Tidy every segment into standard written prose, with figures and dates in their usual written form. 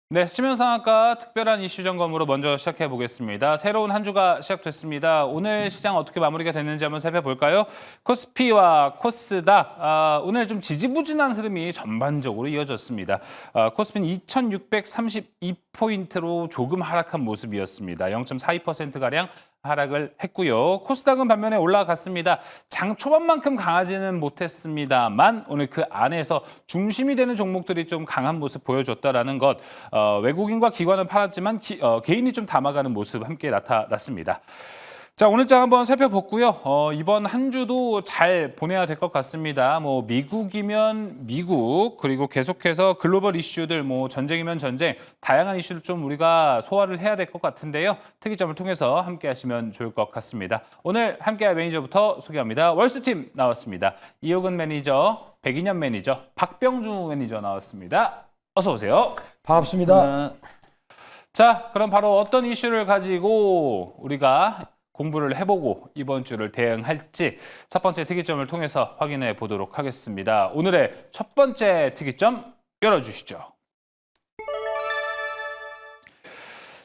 네, 시민상학과 특별한 이슈 점검으로 먼저 시작해 보겠습니다. 새로운 한 주가 시작됐습니다. 오늘 시장 어떻게 마무리가 됐는지 한번 살펴볼까요? 코스피와 코스닥, 오늘 좀 지지부진한 흐름이 전반적으로 이어졌습니다. 코스피는 2,632포인트로 조금 하락한 모습이었습니다. 0.42%가량 하락을 했고요. 코스닥은 반면에 올라갔습니다. 장 초반만큼 강하지는 못했습니다만 오늘 그 안에서 중심이 되는 종목들이 좀 강한 모습 보여줬다라는 것. 외국인과 기관은 팔았지만 개인이 좀 담아가는 모습 함께 나타났습니다. 자, 오늘 장 한번 살펴봤고요. 이번 한 주도 잘 보내야 될 것 같습니다. 뭐 미국이면 미국, 그리고 계속해서 글로벌 이슈들, 뭐 전쟁이면 전쟁, 다양한 이슈를 좀 우리가 소화를 해야 될 것 같은데요. 특이점을 통해서 함께 하시면 좋을 것 같습니다. 오늘 함께할 매니저부터 소개합니다. 월수팀 나왔습니다. 이호근 매니저, 백인현 매니저, 박병주 매니저 나왔습니다. 어서 오세요. 반갑습니다. 자, 그럼 바로 어떤 이슈를 가지고 우리가 공부를 해보고 이번 주를 대응할지 첫 번째 특이점을 통해서 확인해 보도록 하겠습니다. 오늘의 첫 번째 특이점 열어주시죠.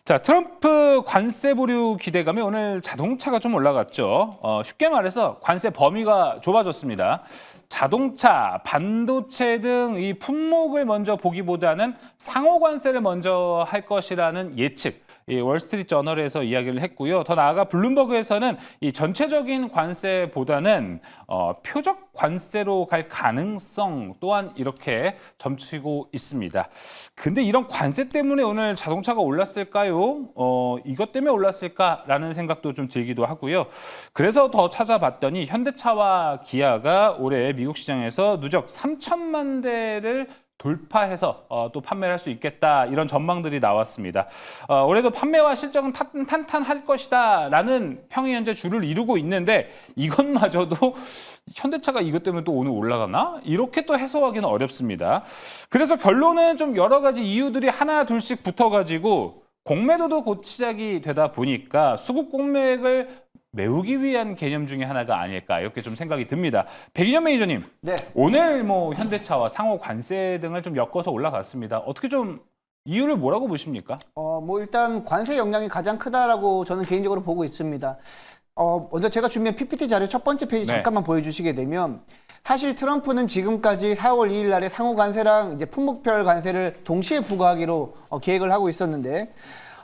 자, 트럼프 관세 보류 기대감이 오늘 자동차가 좀 올라갔죠. 쉽게 말해서 관세 범위가 좁아졌습니다. 자동차, 반도체 등 이 품목을 먼저 보기보다는 상호 관세를 먼저 할 것이라는 예측. 이 월스트리트 저널에서 이야기를 했고요. 더 나아가 블룸버그에서는 이 전체적인 관세보다는 표적 관세로 갈 가능성 또한 이렇게 점치고 있습니다. 근데 이런 관세 때문에 오늘 자동차가 올랐을까요? 이것 때문에 올랐을까라는 생각도 좀 들기도 하고요. 그래서 더 찾아봤더니 현대차와 기아가 올해 미국 시장에서 누적 3천만 대를 돌파해서 또 판매를 할 수 있겠다 이런 전망들이 나왔습니다. 올해도 판매와 실적은 탄탄할 것이다 라는 평이 현재 주를 이루고 있는데 이것마저도 현대차가 이것 때문에 또 오늘 올라가나? 이렇게 또 해소하기는 어렵습니다. 그래서 결론은 좀 여러 가지 이유들이 하나 둘씩 붙어가지고 공매도도 곧 시작이 되다 보니까 수급 공맥을 메우기 위한 개념 중에 하나가 아닐까 이렇게 좀 생각이 듭니다. 백인현 매니저님, 네. 오늘 뭐 현대차와 상호 관세 등을 좀 엮어서 올라갔습니다. 어떻게 좀 이유를 뭐라고 보십니까? 뭐 일단 관세 영향이 가장 크다라고 저는 개인적으로 보고 있습니다. 먼저 제가 준비한 PPT 자료 첫 번째 페이지 네. 잠깐만 보여주시게 되면 사실 트럼프는 지금까지 4월 2일 날에 상호 관세랑 이제 품목별 관세를 동시에 부과하기로 계획을 하고 있었는데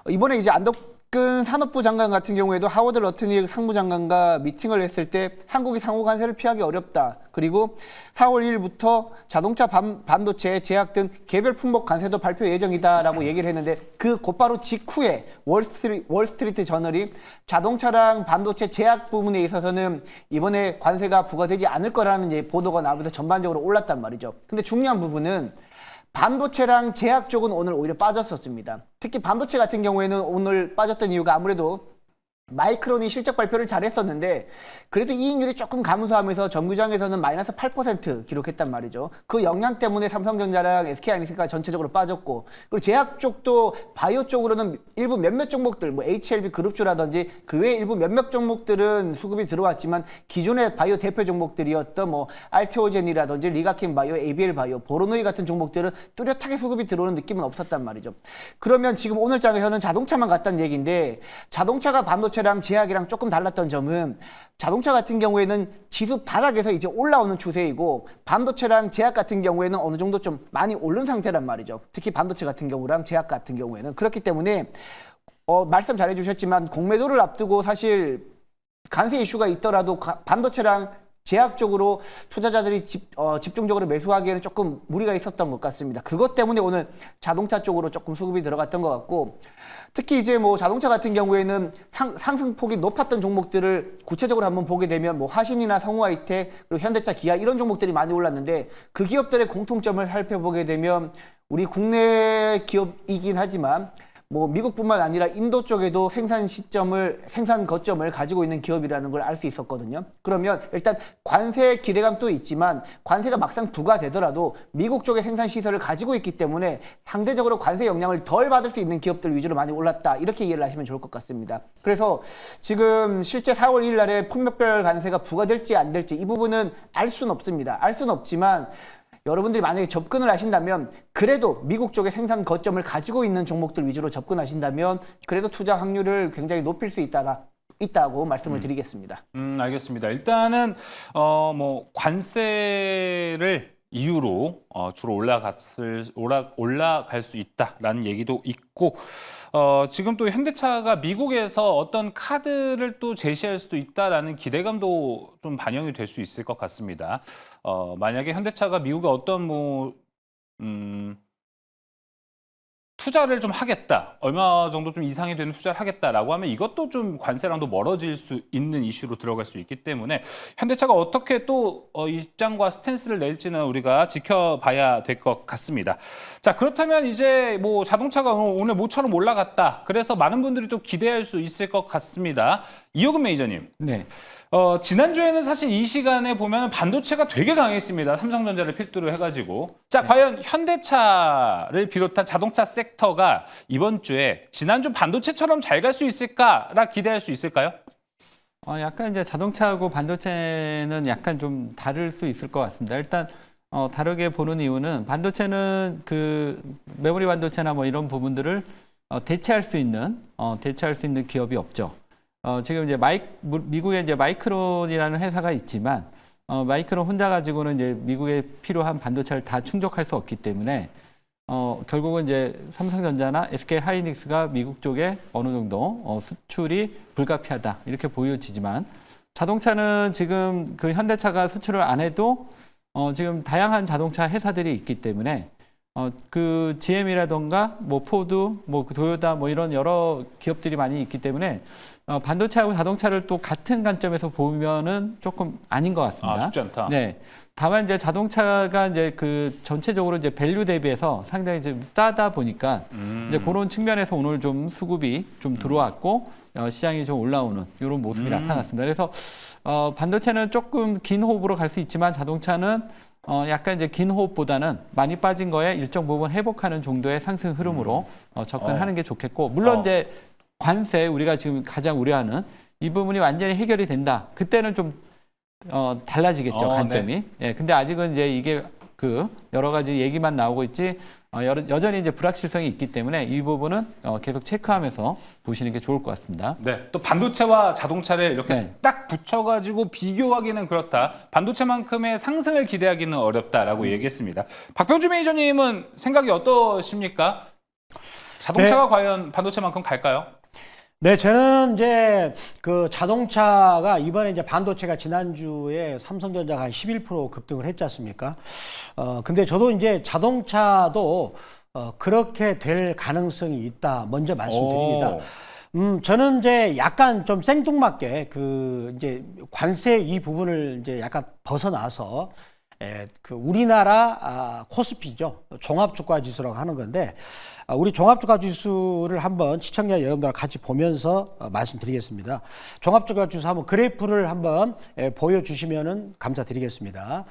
이번에 이제 안덕근 산업부 장관 같은 경우에도 하워드 러트닉 상무장관과 미팅을 했을 때 한국이 상호 관세를 피하기 어렵다. 그리고 4월 1일부터 자동차 반도체 제약 등 개별 품목 관세도 발표 예정이다라고 얘기를 했는데 그 곧바로 직후에 월스트리트 저널이 자동차랑 반도체 제약 부분에 있어서는 이번에 관세가 부과되지 않을 거라는 이제 보도가 나오면서 전반적으로 올랐단 말이죠. 근데 중요한 부분은 반도체랑 제약 쪽은 오늘 오히려 빠졌었습니다. 특히 반도체 같은 경우에는 오늘 빠졌던 이유가 아무래도 마이크론이 실적 발표를 잘했었는데 그래도 이익률이 조금 감소하면서 정규장에서는 마이너스 8% 기록했단 말이죠. 그 영향 때문에 삼성전자랑 SK하이닉스가 전체적으로 빠졌고 그리고 제약 쪽도 바이오 쪽으로는 일부 몇몇 종목들 뭐 HLB 그룹주라든지 그 외에 일부 몇몇 종목들은 수급이 들어왔지만 기존의 바이오 대표 종목들이었던 뭐 알테오젠이라든지 리가킨 바이오, ABL 바이오, 보로노이 같은 종목들은 뚜렷하게 수급이 들어오는 느낌은 없었단 말이죠. 그러면 지금 오늘 장에서는 자동차만 갔다는 얘기인데 자동차가 반도체 랑 제약이랑 조금 달랐던 점은 자동차 같은 경우에는 지수 바닥에서 이제 올라오는 추세이고 반도체랑 제약 같은 경우에는 어느 정도 좀 많이 오른 상태란 말이죠. 특히 반도체 같은 경우랑 제약 같은 경우에는 그렇기 때문에 말씀 잘 해주셨지만 공매도를 앞두고 사실 관세 이슈가 있더라도 반도체랑 제약 쪽으로 투자자들이 집중적으로 매수하기에는 조금 무리가 있었던 것 같습니다. 그것 때문에 오늘 자동차 쪽으로 조금 수급이 들어갔던 것 같고 특히 이제 뭐 자동차 같은 경우에는 상승폭이 높았던 종목들을 구체적으로 한번 보게 되면 뭐 화신이나 성우하이텍 그리고 현대차, 기아 이런 종목들이 많이 올랐는데 그 기업들의 공통점을 살펴보게 되면 우리 국내 기업이긴 하지만 뭐 미국뿐만 아니라 인도 쪽에도 생산 거점을 가지고 있는 기업이라는 걸 알 수 있었거든요. 그러면 일단 관세 기대감도 있지만 관세가 막상 부과되더라도 미국 쪽의 생산 시설을 가지고 있기 때문에 상대적으로 관세 영향을 덜 받을 수 있는 기업들 위주로 많이 올랐다. 이렇게 이해를 하시면 좋을 것 같습니다. 그래서 지금 실제 4월 2일 날에 품목별 관세가 부과될지 안 될지 이 부분은 알 수는 없습니다. 알 수는 없지만 여러분들이 만약에 접근을 하신다면 그래도 미국 쪽에 생산 거점을 가지고 있는 종목들 위주로 접근하신다면 그래도 투자 확률을 굉장히 높일 수 있다고 말씀을 드리겠습니다. 알겠습니다. 일단은 뭐 관세를 이유로 주로 올라갈 수 있다라는 얘기도 있고 지금 또 현대차가 미국에서 어떤 카드를 또 제시할 수도 있다라는 기대감도 좀 반영이 될 수 있을 것 같습니다. 만약에 현대차가 미국에 어떤 투자를 좀 하겠다, 얼마 정도 좀 이상이 되는 투자를 하겠다라고 하면 이것도 좀 관세랑도 멀어질 수 있는 이슈로 들어갈 수 있기 때문에 현대차가 어떻게 또 입장과 스탠스를 낼지는 우리가 지켜봐야 될 것 같습니다. 자, 그렇다면 이제 뭐 자동차가 오늘 모처럼 올라갔다. 그래서 많은 분들이 또 기대할 수 있을 것 같습니다. 이호근 매니저님. 네. 지난주에는 사실 이 시간에 보면 반도체가 되게 강했습니다. 삼성전자를 필두로 해가지고. 자, 과연 현대차를 비롯한 자동차 섹터가 이번 주에 지난주 반도체처럼 잘 갈 수 있을까라 기대할 수 있을까요? 약간 이제 자동차하고 반도체는 약간 좀 다를 수 있을 것 같습니다. 일단 다르게 보는 이유는 반도체는 그 메모리 반도체나 뭐 이런 부분들을 대체할 수 있는 기업이 없죠. 지금 이제 미국에 이제 마이크론이라는 회사가 있지만 마이크론 혼자 가지고는 이제 미국에 필요한 반도체를 다 충족할 수 없기 때문에 결국은 이제 삼성전자나 SK 하이닉스가 미국 쪽에 어느 정도 수출이 불가피하다 이렇게 보여지지만 자동차는 지금 그 현대차가 수출을 안 해도 지금 다양한 자동차 회사들이 있기 때문에 그 GM이라던가 뭐 포드, 뭐 도요타 뭐 이런 여러 기업들이 많이 있기 때문에 반도체하고 자동차를 또 같은 관점에서 보면은 조금 아닌 것 같습니다. 쉽지 않다. 네. 다만 이제 자동차가 이제 그 전체적으로 이제 밸류 대비해서 상당히 좀 싸다 보니까 이제 그런 측면에서 오늘 좀 수급이 좀 들어왔고 시장이 좀 올라오는 이런 모습이 나타났습니다. 그래서 반도체는 조금 긴 호흡으로 갈 수 있지만 자동차는 약간 이제 긴 호흡보다는 많이 빠진 거에 일정 부분 회복하는 정도의 상승 흐름으로 접근하는 게 좋겠고 물론 이제 관세 우리가 지금 가장 우려하는 이 부분이 완전히 해결이 된다. 그때는 좀 달라지겠죠, 관점이. 네. 예, 근데 아직은 이제 이게 그 여러 가지 얘기만 나오고 있지 여전히 이제 불확실성이 있기 때문에 이 부분은 계속 체크하면서 보시는 게 좋을 것 같습니다. 네, 또 반도체와 자동차를 이렇게 네. 딱 붙여가지고 비교하기는 그렇다. 반도체만큼의 상승을 기대하기는 어렵다라고 얘기했습니다. 박병주 매니저님은 생각이 어떠십니까? 자동차가 과연 반도체만큼 갈까요? 네, 저는 이제 그 자동차가 이번에 이제 반도체가 지난주에 삼성전자가 한 11% 급등을 했지 않습니까? 근데 저도 이제 자동차도 그렇게 될 가능성이 있다. 먼저 말씀드립니다. 저는 이제 약간 좀 생뚱맞게 그 이제 관세 이 부분을 이제 약간 벗어나서 그 우리나라 코스피죠. 종합주가 지수라고 하는 건데 우리 종합주가 지수를 한번 시청자 여러분들과 같이 보면서 말씀드리겠습니다. 종합주가 지수 한번 그래프를 한번 보여주시면은 감사드리겠습니다.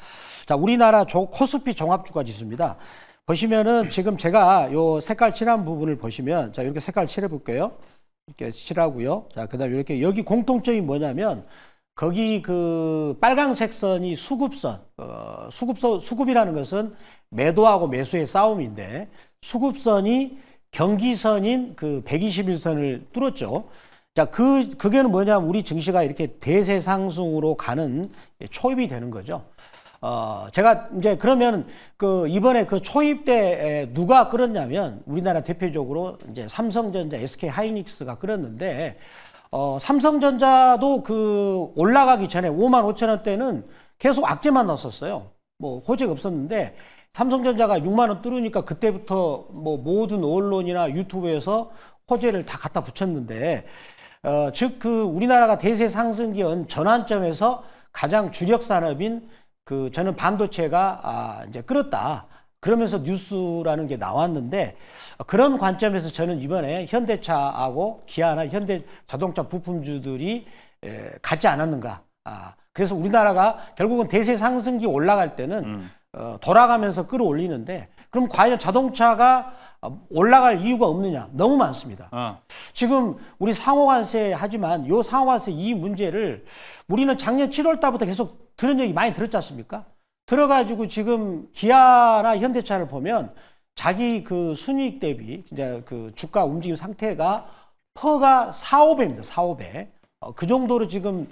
자, 우리나라 코스피 종합주가 지수입니다. 보시면은 지금 제가 요 색깔 칠한 부분을 보시면 자, 이렇게 색깔 칠해 볼게요. 이렇게 칠하고요. 자, 그다음에 이렇게 여기 공통점이 뭐냐면 거기 그 빨강색 선이 수급선, 수급이라는 것은 매도하고 매수의 싸움인데 수급선이 경기선인 그 121선을 뚫었죠. 자, 그게는 뭐냐면 우리 증시가 이렇게 대세 상승으로 가는 초입이 되는 거죠. 제가 이제 그러면 그 이번에 그 초입 때 누가 끌었냐면 우리나라 대표적으로 이제 삼성전자, SK 하이닉스가 끌었는데 삼성전자도 그 올라가기 전에 55,000원대는 계속 악재만 넣었었어요. 뭐 호재가 없었는데 삼성전자가 6만 원 뚫으니까 그때부터 뭐 모든 언론이나 유튜브에서 호재를 다 갖다 붙였는데 즉 그 우리나라가 대세 상승기 전환점에서 가장 주력 산업인 그 저는 반도체가 이제 끌었다. 그러면서 뉴스라는 게 나왔는데 그런 관점에서 저는 이번에 현대차하고 기아나 현대 자동차 부품주들이 같지 않았는가. 그래서 우리나라가 결국은 대세 상승기 올라갈 때는 돌아가면서 끌어올리는데 그럼 과연 자동차가 올라갈 이유가 없느냐? 너무 많습니다. 지금 우리 상호관세 하지만 요 상호관세 이 문제를 우리는 작년 7월 달부터 계속 들은 얘기 많이 들었지 않습니까? 들어가지고 지금 기아나 현대차를 보면 자기 그 순이익 대비 진짜 그 주가 움직임 상태가 퍼가 4, 5배입니다. 4, 5배. 그 정도로 지금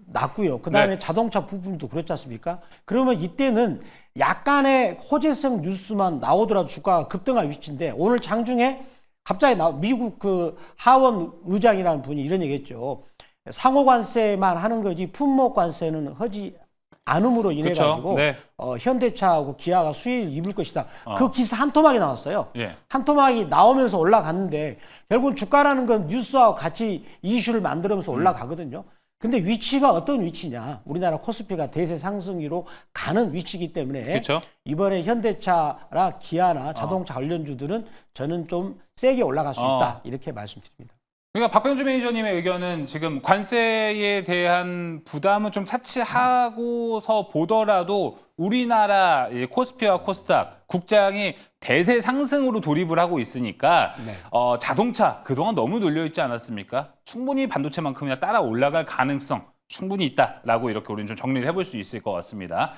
낮고요. 그다음에 네. 자동차 부품도 그렇지 않습니까? 그러면 이때는 약간의 호재성 뉴스만 나오더라도 주가가 급등할 위치인데 오늘 장중에 갑자기 미국 그 하원 의장이라는 분이 이런 얘기했죠. 상호 관세만 하는 거지 품목 관세는 하지 않음으로 인해 가지고 그렇죠. 네. 현대차하고 기아가 수혜를 입을 것이다. 그 기사 한 토막이 나왔어요. 예. 한 토막이 나오면서 올라갔는데 결국은 주가라는 건 뉴스하고 같이 이슈를 만들면서 올라가거든요. 근데 위치가 어떤 위치냐? 우리나라 코스피가 대세 상승위로 가는 위치이기 때문에 그렇죠. 이번에 현대차나 기아나 자동차 관련주들은 저는 좀 세게 올라갈 수 있다. 이렇게 말씀드립니다. 그러니까 박병주 매니저님의 의견은 지금 관세에 대한 부담은 좀 차치하고서 보더라도 우리나라 코스피와 코스닥 국장이 대세 상승으로 돌입을 하고 있으니까 네. 자동차 그동안 너무 눌려 있지 않았습니까? 충분히 반도체만큼이나 따라 올라갈 가능성 충분히 있다라고 이렇게 우리는 좀 정리를 해볼 수 있을 것 같습니다.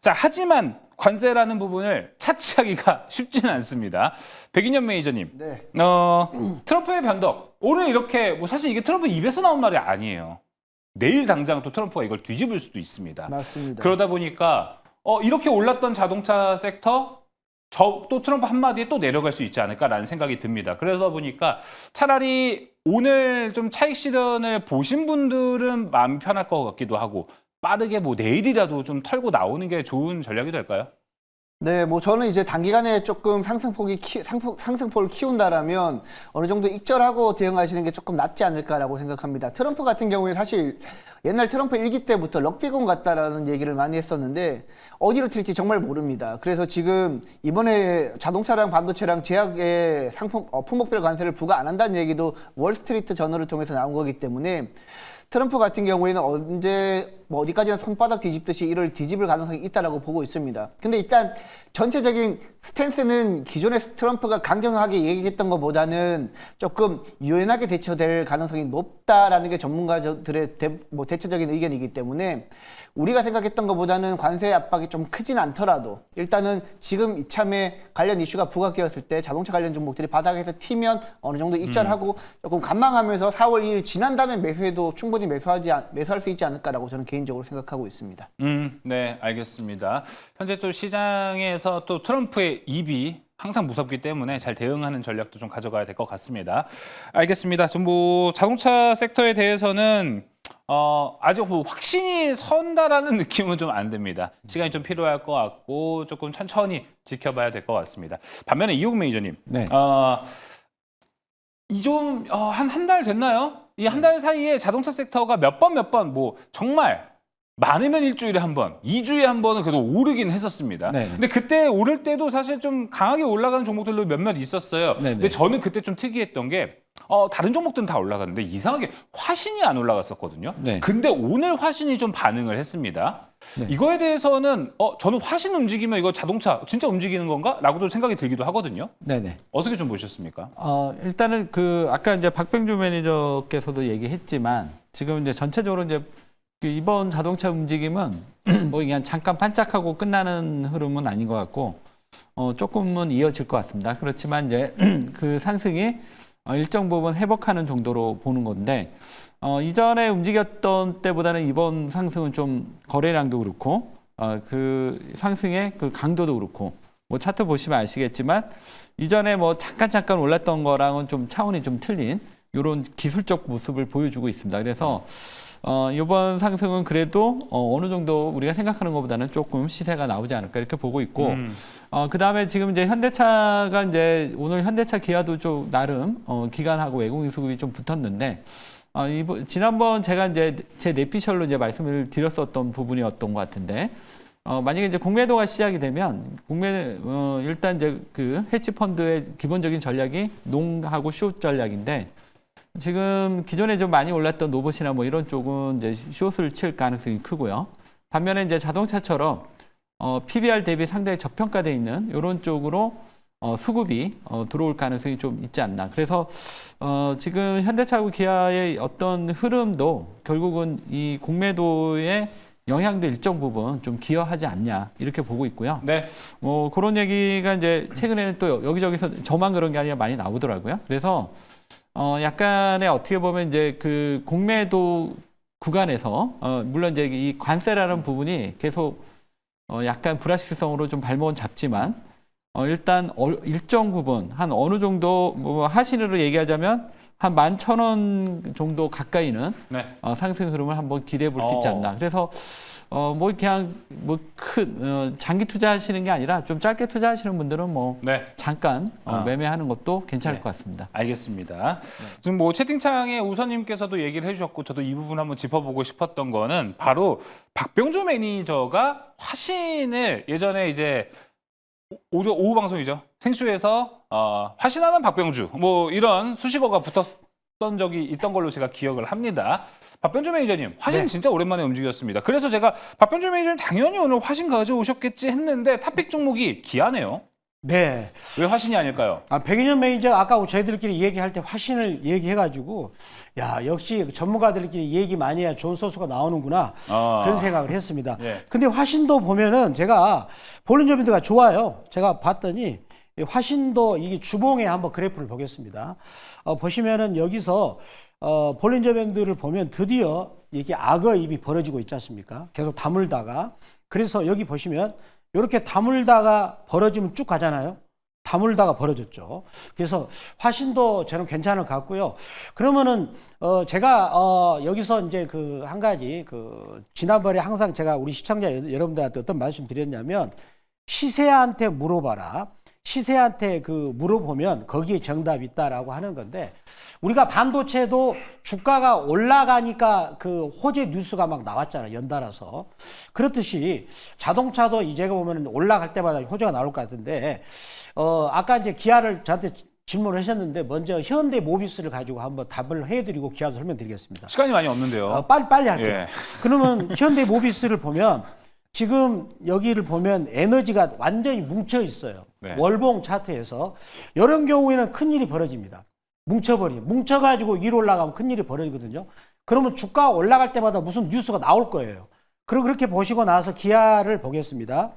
자, 하지만 관세라는 부분을 차치하기가 쉽지는 않습니다. 백인현 매니저님, 네. 트럼프의 변덕 오늘 이렇게 뭐 사실 이게 트럼프 입에서 나온 말이 아니에요. 내일 당장 또 트럼프가 이걸 뒤집을 수도 있습니다. 맞습니다. 그러다 보니까 이렇게 올랐던 자동차 섹터 또 트럼프 한마디에 또 내려갈 수 있지 않을까라는 생각이 듭니다. 그래서 보니까 차라리 오늘 좀 차익 실현을 보신 분들은 마음 편할 것 같기도 하고 빠르게 뭐 내일이라도 좀 털고 나오는 게 좋은 전략이 될까요? 네, 뭐 저는 이제 단기간에 조금 상승폭을 키운다라면 어느 정도 익절하고 대응하시는 게 조금 낫지 않을까라고 생각합니다. 트럼프 같은 경우에 사실 옛날 트럼프 1기 때부터 럭비공 같다라는 얘기를 많이 했었는데 어디로 튈지 정말 모릅니다. 그래서 지금 이번에 자동차랑 반도체랑 제약의 품목별 관세를 부과 안 한다는 얘기도 월스트리트 저널을 통해서 나온 거기 때문에 트럼프 같은 경우에는 언제 어디까지나 손바닥 뒤집듯이 이를 뒤집을 가능성이 있다라고 보고 있습니다. 근데 일단 전체적인 스탠스는 기존의 트럼프가 강경하게 얘기했던 것보다는 조금 유연하게 대처될 가능성이 높다라는 게 전문가들의 대체적인 의견이기 때문에 우리가 생각했던 것보다는 관세 압박이 좀 크진 않더라도 일단은 지금 이참에 관련 이슈가 부각되었을 때 자동차 관련 종목들이 바닥에서 튀면 어느 정도 입절하고 조금 관망하면서 4월 2일 지난 다음에 매수해도 충분히 매수할 수 있지 않을까라고 저는 개인적으로 생각하고 있습니다. 네, 알겠습니다. 현재 또 시장에서 또 트럼프의 입이 항상 무섭기 때문에 잘 대응하는 전략도 좀 가져가야 될 것 같습니다. 알겠습니다. 좀 뭐 자동차 섹터에 대해서는 아직 뭐 확신이 선다라는 느낌은 좀 안 듭니다. 시간이 좀 필요할 것 같고 조금 천천히 지켜봐야 될 것 같습니다. 반면에 이호국 매니저님, 네. 이 좀 한 달 됐나요? 이 한 달 사이에 자동차 섹터가 몇 번 뭐 정말 많으면 일주일에 한 번, 2주에 한 번은 그래도 오르긴 했었습니다. 네. 근데 그때 오를 때도 사실 좀 강하게 올라가는 종목들도 몇몇 있었어요. 네. 근데 저는 그때 좀 특이했던 게 다른 종목들은 다 올라갔는데 이상하게 화신이 안 올라갔었거든요. 네. 근데 오늘 화신이 좀 반응을 했습니다. 네. 이거에 대해서는 저는 화신 움직이면 이거 자동차 진짜 움직이는 건가? 라고도 생각이 들기도 하거든요. 네네. 어떻게 좀 보셨습니까? 일단은 아까 이제 박병주 매니저께서도 얘기했지만 지금 이제 전체적으로 이제 이번 자동차 움직임은 뭐 그냥 잠깐 반짝하고 끝나는 흐름은 아닌 것 같고 조금은 이어질 것 같습니다. 그렇지만 이제 그 상승이 일정 부분 회복하는 정도로 보는 건데 이전에 움직였던 때보다는 이번 상승은 좀 거래량도 그렇고 그 상승의 그 강도도 그렇고 뭐 차트 보시면 아시겠지만 이전에 뭐 잠깐 올랐던 거랑은 좀 차원이 좀 틀린 이런 기술적 모습을 보여주고 있습니다. 그래서 이번 상승은 그래도 어느 정도 우리가 생각하는 것보다는 조금 시세가 나오지 않을까 이렇게 보고 있고 그 다음에 지금 이제 현대차가 이제 오늘 현대차 기아도 좀 나름 기관하고 외국인 수급이 좀 붙었는데 지난번 제가 이제 제 내피셜로 이제 말씀을 드렸었던 부분이었던 것 같은데 만약에 이제 공매도가 시작이 되면 일단 이제 그 헤지 펀드의 기본적인 전략이 롱하고 숏 전략인데 지금 기존에 좀 많이 올랐던 노봇이나 뭐 이런 쪽은 이제 숏을 칠 가능성이 크고요. 반면에 이제 자동차처럼 PBR 대비 상당히 저평가되어 있는 이런 쪽으로 수급이 들어올 가능성이 좀 있지 않나. 그래서 지금 현대차하고 기아의 어떤 흐름도 결국은 이 공매도의 영향도 일정 부분 좀 기여하지 않냐 이렇게 보고 있고요. 네. 그런 얘기가 이제 최근에는 또 여기저기서 저만 그런 게 아니라 많이 나오더라고요. 그래서 약간의 어떻게 보면 이제 그 공매도 구간에서 물론 이제 이 관세라는 부분이 계속 약간 불확실성으로 좀 발목은 잡지만 일단 일정 부분 한 어느 정도 뭐 하신으로 얘기하자면 한 11,000원 정도 가까이는 네. 상승 흐름을 한번 기대해 볼 수 있지 않나. 그래서 뭐 그냥 뭐 큰 장기 투자하시는 게 아니라 좀 짧게 투자하시는 분들은 뭐 네. 잠깐 매매하는 것도 괜찮을 네. 것 같습니다. 알겠습니다. 지금 뭐 채팅창에 우선님께서도 얘기를 해주셨고 저도 이 부분 한번 짚어보고 싶었던 거는 바로 박병주 매니저가 화신을 예전에 이제 오후 방송이죠. 생수에서 화신하는 박병주 뭐 이런 수식어가 붙었던 적이 있던 걸로 제가 기억을 합니다. 박병주 매니저님 화신 네. 진짜 오랜만에 움직였습니다. 그래서 제가 박병주 매니저님 당연히 오늘 화신 가져오셨겠지 했는데 탑픽 종목이 기아네요. 네. 왜 화신이 아닐까요? 백인현 매니저 아까 저희들끼리 얘기할 때 화신을 얘기해가지고 야 역시 전문가들끼리 얘기 많이 해야 좋은 소스가 나오는구나 그런 생각을 했습니다. 예. 근데 화신도 보면은 제가 볼린저밴드가 좋아요. 제가 봤더니 이 화신도 이게 주봉에 한번 그래프를 보겠습니다. 보시면은 여기서 볼린저밴드를 보면 드디어 이게 악어입이 벌어지고 있지 않습니까? 계속 다물다가 그래서 여기 보시면 이렇게 다물다가 벌어지면 쭉 가잖아요. 다물다가 벌어졌죠. 그래서 화신도 저는 괜찮을 것 같고요. 그러면은 제가 여기서 이제 그 한 가지 그 지난번에 항상 제가 우리 시청자 여러분들한테 어떤 말씀 드렸냐면 시세한테 물어봐라. 시세한테 그 물어보면 거기에 정답이 있다라고 하는 건데 우리가 반도체도 주가가 올라가니까 그 호재 뉴스가 막 나왔잖아요. 연달아서. 그렇듯이 자동차도 이제 보면 올라갈 때마다 호재가 나올 것 같은데 아까 이제 기아를 저한테 질문을 하셨는데 먼저 현대 모비스를 가지고 한번 답을 해드리고 기아도 설명드리겠습니다. 시간이 많이 없는데요. 빨리 할게요. 예. 그러면 현대 모비스를 보면 지금 여기를 보면 에너지가 완전히 뭉쳐 있어요. 네. 월봉 차트에서 이런 경우에는 큰일이 벌어집니다. 뭉쳐가지고 위로 올라가면 큰일이 벌어지거든요. 그러면 주가가 올라갈 때마다 무슨 뉴스가 나올 거예요. 그렇게 보시고 나서 기아를 보겠습니다.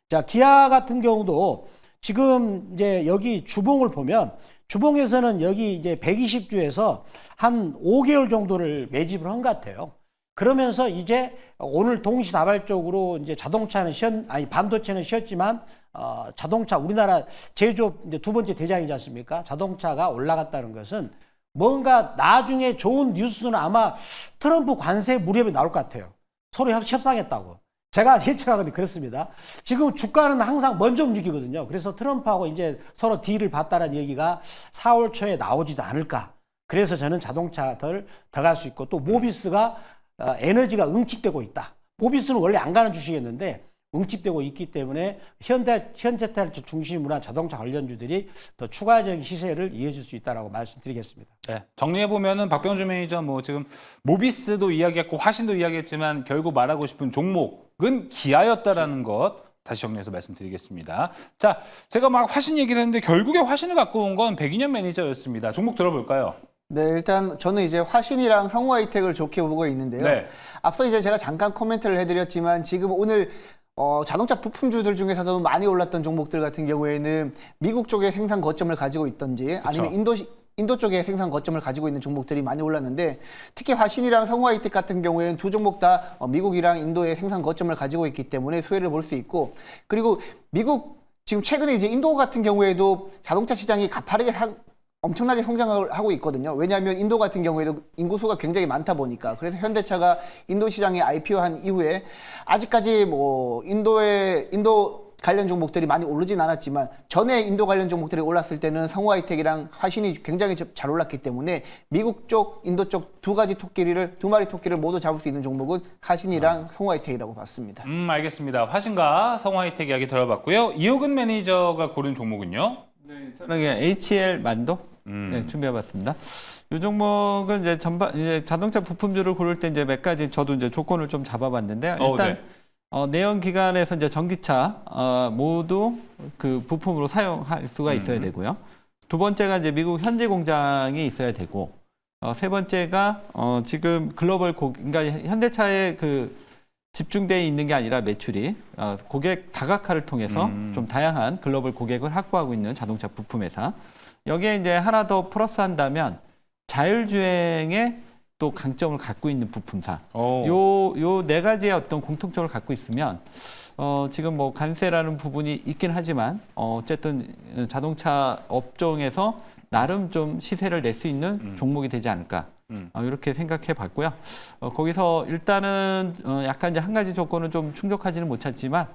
자, 기아 같은 경우도 지금 이제 여기 주봉을 보면 주봉에서는 여기 이제 120주에서 한 5개월 정도를 매집을 한 것 같아요. 그러면서 이제 오늘 동시다발적으로 이제 자동차는 반도체는 쉬었지만 자동차 우리나라 제조업 이제 두 번째 대장이지 않습니까? 자동차가 올라갔다는 것은 뭔가 나중에 좋은 뉴스는 아마 트럼프 관세 무렵에 나올 것 같아요. 서로 협상했다고. 제가 예측하건데 그렇습니다. 지금 주가는 항상 먼저 움직이거든요. 그래서 트럼프하고 이제 서로 딜을 봤다는 얘기가 4월 초에 나오지도 않을까. 그래서 저는 자동차들 더 갈 수 있고 또 모비스가 에너지가 응축되고 있다. 모비스는 원래 안 가는 주식이었는데 응축되고 있기 때문에 현대차를 중심으로 한 자동차 관련주들이 더 추가적인 시세를 이어질 수 있다라고 말씀드리겠습니다. 네, 정리해 보면은 박병주 매니저 뭐 지금 모비스도 이야기했고 화신도 이야기했지만 결국 말하고 싶은 종목은 기아였다라는 것 다시 정리해서 말씀드리겠습니다. 자, 제가 막 화신 얘기를 했는데 결국에 화신을 갖고 온 건 백인현 매니저였습니다. 종목 들어볼까요? 네, 일단 저는 이제 화신이랑 성우하이텍을 좋게 보고 있는데요. 네. 앞서 이제 제가 잠깐 코멘트를 해드렸지만 지금 오늘 자동차 부품주들 중에서도 많이 올랐던 종목들 같은 경우에는 미국 쪽에 생산 거점을 가지고 있던지 아니면 인도 쪽에 생산 거점을 가지고 있는 종목들이 많이 올랐는데 특히 화신이랑 성우하이텍 같은 경우에는 두 종목 다 미국이랑 인도의 생산 거점을 가지고 있기 때문에 수혜를 볼 수 있고 그리고 미국 지금 최근에 이제 인도 같은 경우에도 자동차 시장이 가파르게 엄청나게 성장을 하고 있거든요. 왜냐하면 인도 같은 경우에도 인구수가 굉장히 많다 보니까 그래서 현대차가 인도 시장에 IPO한 이후에 아직까지 뭐 인도 관련 종목들이 많이 오르진 않았지만 전에 인도 관련 종목들이 올랐을 때는 성우하이텍이랑 화신이 굉장히 잘 올랐기 때문에 미국 쪽, 인도 쪽 두 마리 토끼를 모두 잡을 수 있는 종목은 화신이랑 성우하이텍이라고 봤습니다. 알겠습니다. 화신과 성우하이텍 이야기 들어봤고요. 이호근 매니저가 고른 종목은요? 네, 저는 HL 만도 네, 준비해봤습니다. 이 종목은 이제 자동차 부품주를 고를 때 이제 몇 가지 저도 이제 조건을 좀 잡아봤는데요. 일단 내연 기관에서 이제 전기차 모두 그 부품으로 사용할 수가 있어야 되고요. 두 번째가 이제 미국 현지 공장이 있어야 되고, 세 번째가 지금 글로벌 그러니까 현대차의 그 집중되어 있는 게 아니라 매출이 고객 다각화를 통해서 좀 다양한 글로벌 고객을 확보하고 있는 자동차 부품 회사. 여기에 이제 하나 더 플러스한다면 자율주행에 또 강점을 갖고 있는 부품사. 요 네 가지의 어떤 공통점을 갖고 있으면 지금 뭐 관세라는 부분이 있긴 하지만 어쨌든 자동차 업종에서 나름 좀 시세를 낼 수 있는 종목이 되지 않을까. 이렇게 생각해 봤고요. 거기서 일단은 약간 이제 한 가지 조건은 좀 충족하지는 못했지만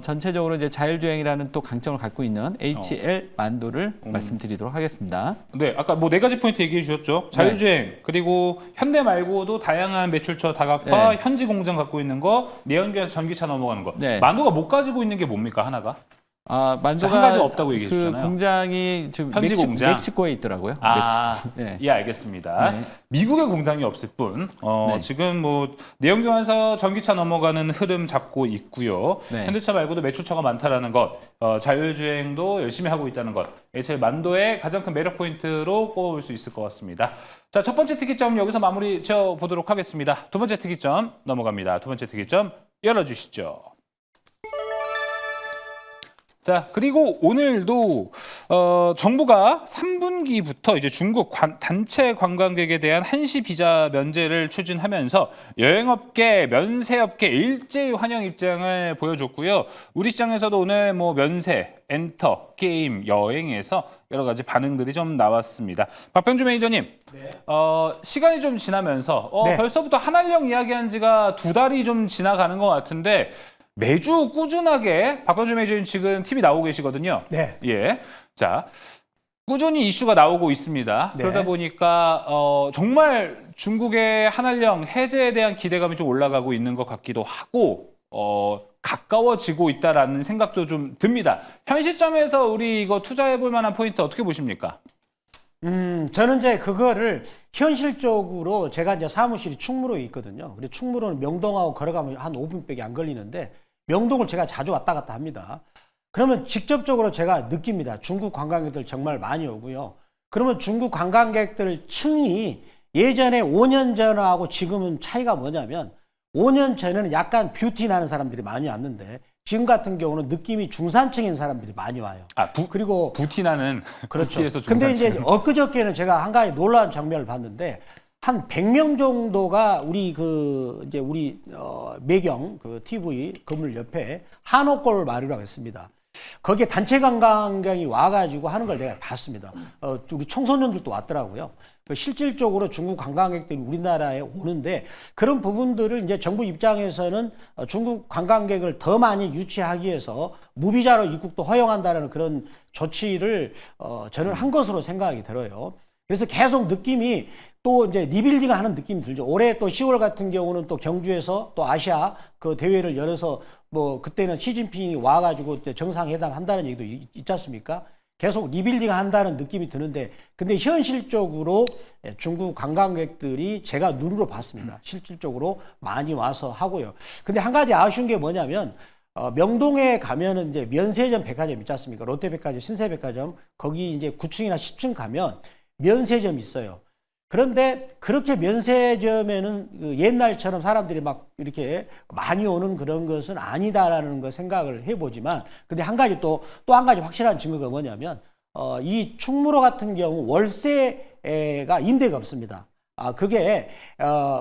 전체적으로 이제 자율주행이라는 또 강점을 갖고 있는 HL 만도를 말씀드리도록 하겠습니다. 네, 아까 뭐 네 가지 포인트 얘기해 주셨죠. 자율주행, 그리고 현대 말고도 다양한 매출처 다각화, 네. 현지 공장 갖고 있는 거, 내연기관에서 전기차 넘어가는 거. 네. 만도가 못 가지고 있는 게 뭡니까, 하나가? 만조가 한 가지 없다고 얘기해 그 주잖아요. 공장이 지금 현지 공장? 멕시코에 있더라고요. 멕시코. 네. 예, 알겠습니다. 네. 미국에 공장이 없을 뿐, 네. 지금 뭐 내연기관에서 전기차 넘어가는 흐름 잡고 있고요. 네. 현대차 말고도 매출처가 많다라는 것, 자율주행도 열심히 하고 있다는 것, HL 만도의 가장 큰 매력 포인트로 꼽을 수 있을 것 같습니다. 자, 첫 번째 특이점 여기서 마무리 지어 보도록 하겠습니다. 두 번째 특이점 넘어갑니다. 두 번째 특이점 열어주시죠. 자, 그리고 오늘도 정부가 3분기부터 이제 중국 단체 관광객에 대한 한시 비자 면제를 추진하면서 여행업계, 면세업계 일제히 환영 입장을 보여줬고요. 우리 시장에서도 오늘 뭐 면세, 엔터, 게임, 여행에서 여러 가지 반응들이 좀 나왔습니다. 박병주 매니저님, 시간이 좀 지나면서 네. 벌써부터 한한령 이야기한 지가 2달이 좀 지나가는 것 같은데 매주 꾸준하게 박병주 매니저님 지금 TV 나오고 계시거든요. 네. 예. 자, 꾸준히 이슈가 나오고 있습니다. 네. 그러다 보니까 정말 중국의 한한령 해제에 대한 기대감이 좀 올라가고 있는 것 같기도 하고 가까워지고 있다라는 생각도 좀 듭니다. 현 시점에서 우리 이거 투자해볼 만한 포인트 어떻게 보십니까? 저는 이제 그거를 현실적으로 제가 이제 사무실이 충무로에 있거든요. 그리고 충무로는 명동하고 걸어가면 한 5분밖에 안 걸리는데 명동을 제가 자주 왔다 갔다 합니다. 그러면 직접적으로 제가 느낍니다. 중국 관광객들 정말 많이 오고요. 그러면 중국 관광객들 층이 예전에 5년 전하고 지금은 차이가 뭐냐면 5년 전에는 약간 뷰티 나는 사람들이 많이 왔는데 지금 같은 경우는 느낌이 중산층인 사람들이 많이 와요. 그리고 부티나는 그렇죠. 부티에서 근데 중산층. 이제 엊그저께는 제가 한 가지 놀라운 장면을 봤는데 한 100명 정도가 우리 매경 그 TV 건물 옆에 한옥골 마을이라고 했습니다. 거기에 단체 관광객이 와가지고 하는 걸 내가 봤습니다. 우리 청소년들도 왔더라고요. 실질적으로 중국 관광객들이 우리나라에 오는데 그런 부분들을 이제 정부 입장에서는 중국 관광객을 더 많이 유치하기 위해서 무비자로 입국도 허용한다는 그런 조치를 저는 한 것으로 생각이 들어요. 그래서 계속 느낌이 또 이제 리빌딩 하는 느낌이 들죠. 올해 또 10월 같은 경우는 또 경주에서 또 아시아 그 대회를 열어서 뭐 그때는 시진핑이 와가지고 정상회담 한다는 얘기도 있지 않습니까? 계속 리빌딩 한다는 느낌이 드는데 근데 현실적으로 중국 관광객들이 제가 눈으로 봤습니다. 실질적으로 많이 와서 하고요. 근데 한 가지 아쉬운 게 뭐냐면 명동에 가면은 이제 면세점 백화점 있지 않습니까? 롯데백화점, 신세백화점 거기 이제 9층이나 10층 가면 면세점 있어요. 그런데 그렇게 면세점에는 그 옛날처럼 사람들이 막 이렇게 많이 오는 그런 것은 아니다라는 거 생각을 해보지만 근데 한 가지 또 한 가지 확실한 증거가 뭐냐면 이 충무로 같은 경우 월세가 임대가 없습니다. 그게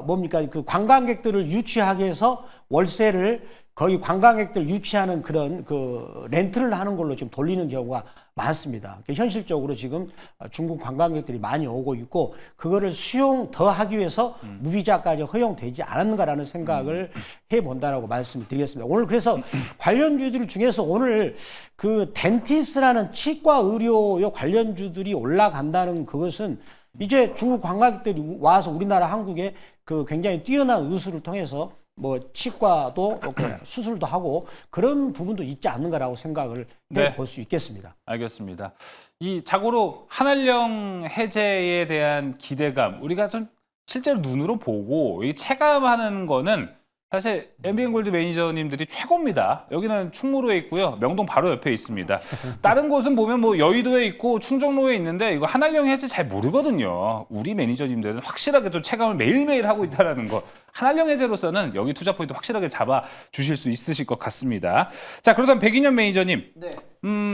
뭡니까 그 관광객들을 유치하기 위해서 월세를 거의 관광객들 유치하는 그런 그 렌트를 하는 걸로 지금 돌리는 경우가 많습니다. 현실적으로 지금 중국 관광객들이 많이 오고 있고 그거를 수용 더 하기 위해서 무비자까지 허용되지 않았는가라는 생각을 해본다라고 말씀을 드리겠습니다. 오늘 그래서 관련주들 중에서 오늘 그 덴티스라는 치과 의료 관련주들이 올라간다는 그것은 이제 중국 관광객들이 와서 우리나라 한국에 그 굉장히 뛰어난 의술을 통해서 뭐 치과도 수술도 하고 그런 부분도 있지 않는가라고 생각을 해볼 수 있겠습니다. 알겠습니다. 이 자고로 한한령 해제에 대한 기대감 우리가 좀 실제로 눈으로 보고 이 체감하는 거는 사실 MBN 골드 매니저님들이 최고입니다. 여기는 충무로에 있고요. 명동 바로 옆에 있습니다. 다른 곳은 보면 뭐 여의도에 있고 충정로에 있는데 이거 한알령 해제 잘 모르거든요. 우리 매니저님들은 확실하게 또 체감을 매일매일 하고 있다는 거. 한알령 해제로서는 여기 투자 포인트 확실하게 잡아 주실 수 있으실 것 같습니다. 자, 그렇다면 백인현 매니저님. 네.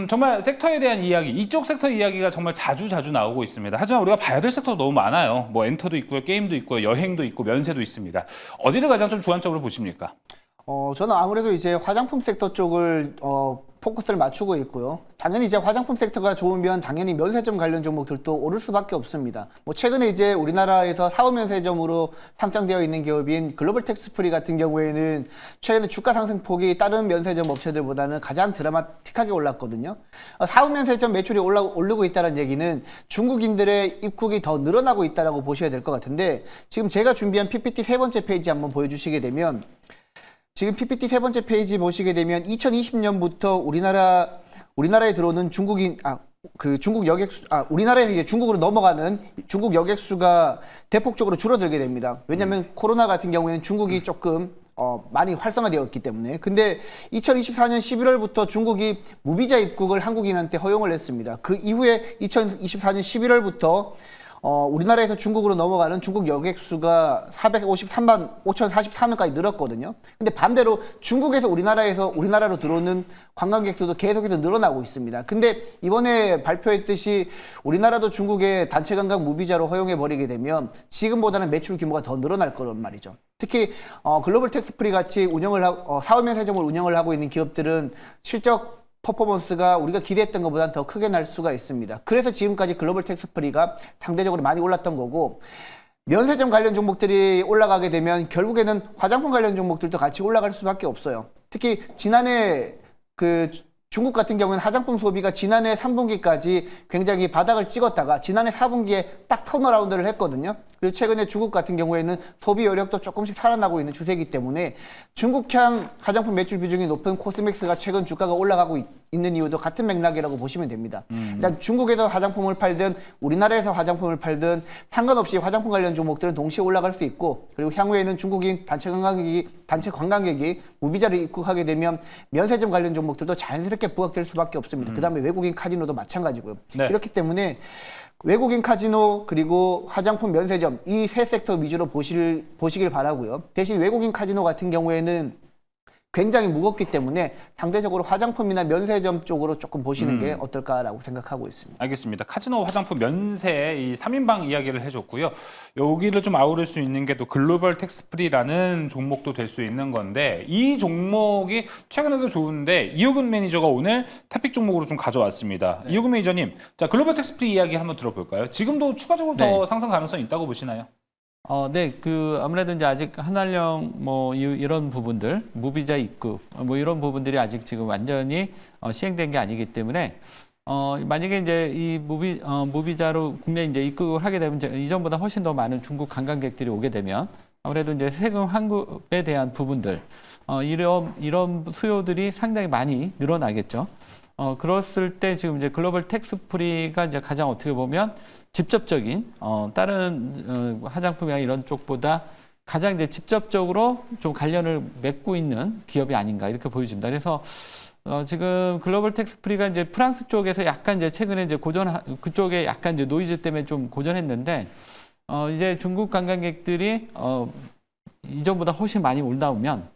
정말 섹터에 대한 이야기, 이쪽 섹터 이야기가 정말 자주 나오고 있습니다. 하지만 우리가 봐야 될 섹터가 너무 많아요. 뭐 엔터도 있고요, 게임도 있고요, 여행도 있고, 면세도 있습니다. 어디를 가장 좀 주안점으로 보십니까? 저는 아무래도 이제 화장품 섹터 쪽을 포커스를 맞추고 있고요. 당연히 이제 화장품 섹터가 좋으면 당연히 면세점 관련 종목들도 오를 수밖에 없습니다. 뭐 최근에 이제 우리나라에서 사후 면세점으로 상장되어 있는 기업인 글로벌 텍스프리 같은 경우에는 최근에 주가 상승폭이 다른 면세점 업체들보다는 가장 드라마틱하게 올랐거든요. 사후 면세점 매출이 오르고 있다는 얘기는 중국인들의 입국이 더 늘어나고 있다라고 보셔야 될 것 같은데, 지금 제가 준비한 PPT 세 번째 페이지 한번 보여주시게 되면, 지금 PPT 세 번째 페이지 보시게 되면 2020년부터 우리나라에 들어오는 우리나라에서 이제 중국으로 넘어가는 중국 여객수가 대폭적으로 줄어들게 됩니다. 왜냐하면 코로나 같은 경우에는 중국이 조금 많이 활성화되었기 때문에. 근데 2024년 11월부터 중국이 무비자 입국을 한국인한테 허용을 했습니다. 그 이후에 2024년 11월부터 우리나라에서 중국으로 넘어가는 중국 여객수가 453만 5,044명까지 늘었거든요. 근데 반대로 중국에서 우리나라로 들어오는 관광객 수도 계속해서 늘어나고 있습니다. 근데 이번에 발표했듯이 우리나라도 중국의 단체 관광 무비자로 허용해 버리게 되면 지금보다는 매출 규모가 더 늘어날 거란 말이죠. 특히 글로벌 텍스프리 같이 사후면세점을 운영을 하고 있는 기업들은 실적 퍼포먼스가 우리가 기대했던 것보다 더 크게 날 수가 있습니다. 그래서 지금까지 글로벌 텍스프리가 상대적으로 많이 올랐던 거고, 면세점 관련 종목들이 올라가게 되면 결국에는 화장품 관련 종목들도 같이 올라갈 수밖에 없어요. 특히 지난해 중국 같은 경우는 화장품 소비가 지난해 3분기까지 굉장히 바닥을 찍었다가 지난해 4분기에 딱 턴어라운드를 했거든요. 그리고 최근에 중국 같은 경우에는 소비 여력도 조금씩 살아나고 있는 추세이기 때문에 중국향 화장품 매출 비중이 높은 코스맥스가 최근 주가가 올라가고 있는 이유도 같은 맥락이라고 보시면 됩니다. 일단 중국에서 화장품을 팔든 우리나라에서 화장품을 팔든 상관없이 화장품 관련 종목들은 동시에 올라갈 수 있고, 그리고 향후에는 중국인 단체 관광객이 무비자를 입국하게 되면 면세점 관련 종목들도 자연스럽게 부각될 수밖에 없습니다. 그다음에 외국인 카지노도 마찬가지고요. 네. 이렇기 때문에 외국인 카지노 그리고 화장품 면세점 이 세 섹터 위주로 보시길 바라고요. 대신 외국인 카지노 같은 경우에는 굉장히 무겁기 때문에 상대적으로 화장품이나 면세점 쪽으로 조금 보시는 게 어떨까라고 생각하고 있습니다. 알겠습니다. 카지노, 화장품, 면세 이 3인방 이야기를 해줬고요. 여기를 좀 아우를 수 있는 게 또 글로벌 텍스프리라는 종목도 될 수 있는 건데, 이 종목이 최근에도 좋은데 이호근 매니저가 오늘 토픽 종목으로 좀 가져왔습니다. 네. 이호근 매니저님, 자 글로벌 텍스프리 이야기 한번 들어볼까요? 지금도 추가적으로 더 상승 가능성이 있다고 보시나요? 네, 아무래도 이제 아직 한알령 이런 부분들, 무비자 입국 뭐 이런 부분들이 아직 지금 완전히 시행된 게 아니기 때문에 만약에 이제 이 무비자로 국내 이제 입국을 하게 되면 이전보다 훨씬 더 많은 중국 관광객들이 오게 되면 아무래도 이제 세금 환급에 대한 부분들 이런 수요들이 상당히 많이 늘어나겠죠. 그랬을 때 지금 이제 글로벌 텍스프리가 이제 가장 어떻게 보면 직접적인 다른 화장품이나 이런 쪽보다 가장 이제 직접적으로 좀 관련을 맺고 있는 기업이 아닌가 이렇게 보여집니다. 그래서 지금 글로벌 텍스프리가 이제 프랑스 쪽에서 약간 이제 최근에 이제 그쪽에 약간 이제 노이즈 때문에 좀 고전했는데 이제 중국 관광객들이 이전보다 훨씬 많이 올라오면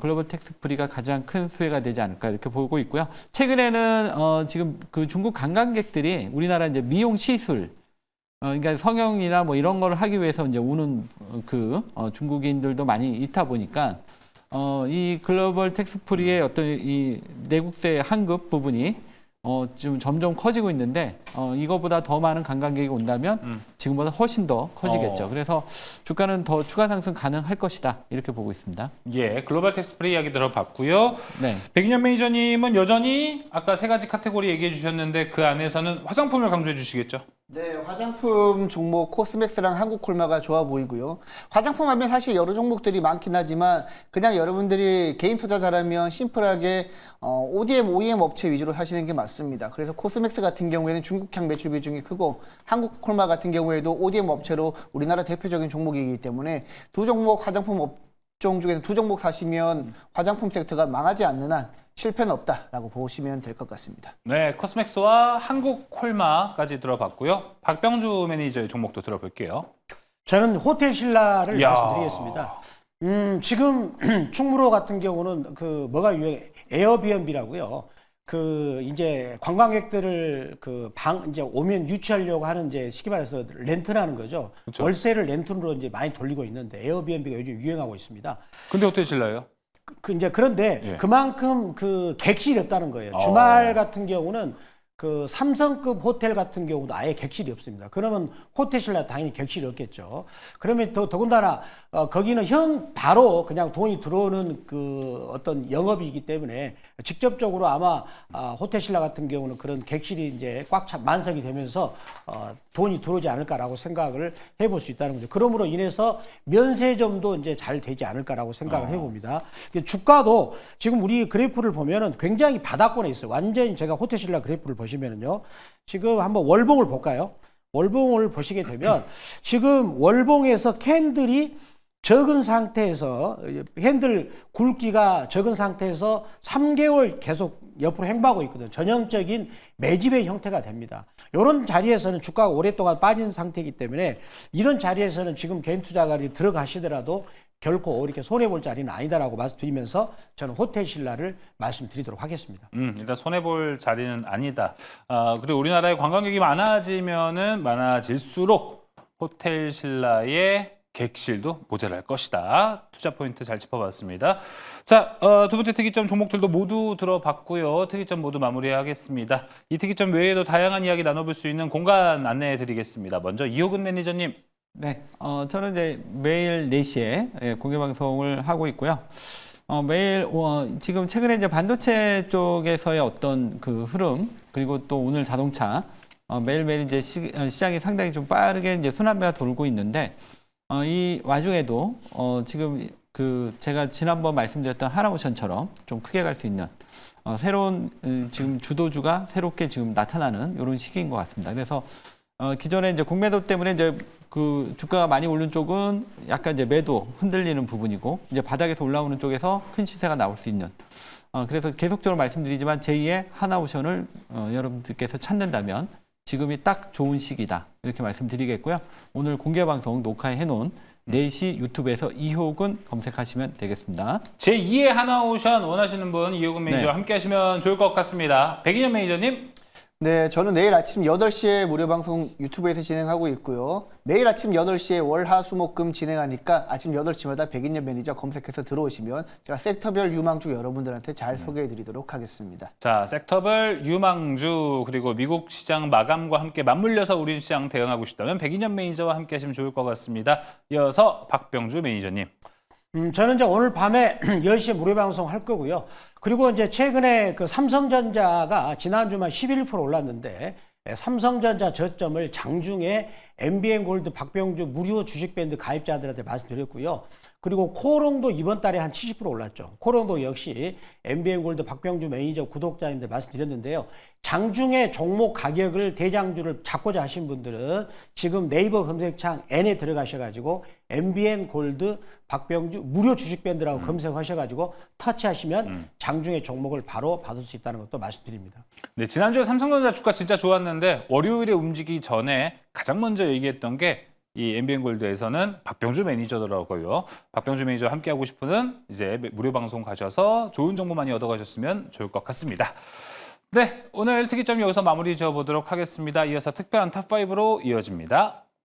글로벌 텍스프리가 가장 큰 수혜가 되지 않을까 이렇게 보고 있고요. 최근에는 지금 그 중국 관광객들이 우리나라 이제 미용 시술, 그러니까 성형이나 뭐 이런 거를 하기 위해서 이제 오는 중국인들도 많이 있다 보니까 이 글로벌 텍스프리의 어떤 이 내국세 환급 부분이 지금 점점 커지고 있는데 이거보다 더 많은 관광객이 온다면 지금보다 훨씬 더 커지겠죠. 그래서 주가는 더 추가 상승 가능할 것이다 이렇게 보고 있습니다. 예, 글로벌 텍스프리 이야기 들어봤고요. 네. 백인현 매니저님은 여전히 아까 세 가지 카테고리 얘기해 주셨는데 그 안에서는 화장품을 강조해 주시겠죠? 네, 화장품 종목 코스맥스랑 한국콜마가 좋아 보이고요. 화장품 하면 사실 여러 종목들이 많긴 하지만 그냥 여러분들이 개인 투자 잘하면 심플하게 ODM, OEM 업체 위주로 사시는 게 맞습니다. 그래서 코스맥스 같은 경우에는 중국향 매출 비중이 크고 한국콜마 같은 경우에도 ODM 업체로 우리나라 대표적인 종목이기 때문에 두 종목 화장품 10종 중에서 2종목 사시면 화장품 섹터가 망하지 않는 한 실패는 없다라고 보시면 될 것 같습니다. 네, 코스맥스와 한국콜마까지 들어봤고요. 박병주 매니저의 종목도 들어볼게요. 저는 호텔 신라를 이야. 말씀드리겠습니다. 지금 충무로 같은 경우는 그 뭐가 유행? 에어비앤비라고요. 그 이제 관광객들을 그 방 이제 오면 유치하려고 하는 이제 쉽게 말해서 렌트하는 거죠. 그렇죠. 월세를 렌트로 이제 많이 돌리고 있는데 에어비앤비가 요즘 유행하고 있습니다. 근데 호텔 신라예요? 이제 그런데 예. 그만큼 그 객실이 없다는 거예요. 어. 주말 같은 경우는 그 삼성급 호텔 같은 경우도 아예 객실이 없습니다. 그러면 호텔 신라 당연히 객실이 없겠죠. 그러면 더군다나 거기는 바로 그냥 돈이 들어오는 그 어떤 영업이기 때문에 직접적으로 아마 호텔 신라 같은 경우는 그런 객실이 이제 꽉 차 만석이 되면서 돈이 들어오지 않을까라고 생각을 해볼 수 있다는 거죠. 그러므로 인해서 면세점도 이제 잘 되지 않을까라고 생각을 해봅니다. 주가도 지금 우리 그래프를 보면은 굉장히 바닥권에 있어요. 완전히 제가 호텔 신라 그래프를 보시면은요. 지금 한번 월봉을 볼까요? 월봉을 보시게 되면 지금 월봉에서 캔들이 적은 상태에서 핸들 굵기가 적은 상태에서 3개월 계속 옆으로 행보하고 있거든요. 전형적인 매집의 형태가 됩니다. 이런 자리에서는 주가가 오랫동안 빠진 상태이기 때문에 이런 자리에서는 지금 개인 투자가들이 들어가시더라도 결코 이렇게 손해볼 자리는 아니다라고 말씀드리면서 저는 호텔 신라를 말씀드리도록 하겠습니다. 일단 손해볼 자리는 아니다. 그리고 우리나라에 관광객이 많아지면은 많아질수록 호텔 신라의 객실도 모자랄 것이다. 투자 포인트 잘 짚어봤습니다. 자, 두 번째 특이점 종목들도 모두 들어봤고요. 특이점 모두 마무리하겠습니다. 이 특이점 외에도 다양한 이야기 나눠볼 수 있는 공간 안내해드리겠습니다. 먼저 이호근 매니저님. 네, 저는 이제 매일 4시에 공개 방송을 하고 있고요. 매일 지금 최근에 이제 반도체 쪽에서의 어떤 그 흐름 그리고 또 오늘 자동차 매일매일 이제 시장이 상당히 좀 빠르게 이제 순환매가 돌고 있는데 이 와중에도 지금 그 제가 지난번 말씀드렸던 하나오션처럼 좀 크게 갈 수 있는 새로운 지금 주도주가 새롭게 지금 나타나는 이런 시기인 것 같습니다. 그래서 기존에 이제 공매도 때문에 이제 그 주가가 많이 오른 쪽은 약간 이제 매도 흔들리는 부분이고 이제 바닥에서 올라오는 쪽에서 큰 시세가 나올 수 있는 그래서 계속적으로 말씀드리지만 제2의 하나오션을 여러분들께서 찾는다면 지금이 딱 좋은 시기다 이렇게 말씀드리겠고요. 오늘 공개 방송 녹화해 놓은 4시 유튜브에서 이호근 검색하시면 되겠습니다. 제2의 하나오션 원하시는 분 이호근 매니저와 네. 함께 하시면 좋을 것 같습니다. 백인현 매니저님. 네, 저는 내일 아침 8시에 무료 방송 유튜브에서 진행하고 있고요. 매일 아침 8시에 월, 화, 수, 목, 금 진행하니까 아침 8시마다 백인년 매니저 검색해서 들어오시면 제가 섹터별 유망주 여러분들한테 잘 소개해 드리도록 하겠습니다. 자, 섹터별 유망주 그리고 미국 시장 마감과 함께 맞물려서 우리 시장 대응하고 싶다면 백인현 매니저와 함께 하시면 좋을 것 같습니다. 이어서 박병주 매니저님. 저는 이제 오늘 밤에 10시에 무료 방송 할 거고요. 그리고 이제 최근에 그 삼성전자가 지난주만 11% 올랐는데 삼성전자 저점을 장중에 MBN 골드 박병주 무료 주식밴드 가입자들한테 말씀드렸고요. 그리고 코롱도 이번 달에 한 70% 올랐죠. 코롱도 역시 MBN 골드 박병주 매니저 구독자님들 말씀드렸는데요. 장중에 종목 가격을 대장주를 잡고자 하신 분들은 지금 네이버 검색창 N에 들어가셔가지고 MBN 골드 박병주 무료 주식밴드라고 검색하셔가지고 터치하시면 장중에 종목을 바로 받을 수 있다는 것도 말씀드립니다. 네, 지난주에 삼성전자 주가 진짜 좋았는데 월요일에 움직이기 전에 가장 먼저 얘기했던 게 이 MBN 골드에서는 박병주 매니저더라고요. 박병주 매니저와 함께하고 싶은 이제 무료 방송 가셔서 좋은 정보 많이 얻어가셨으면 좋을 것 같습니다. 네, 오늘 특이점 여기서 마무리 지어보도록 하겠습니다. 이어서 특별한 탑5로 이어집니다.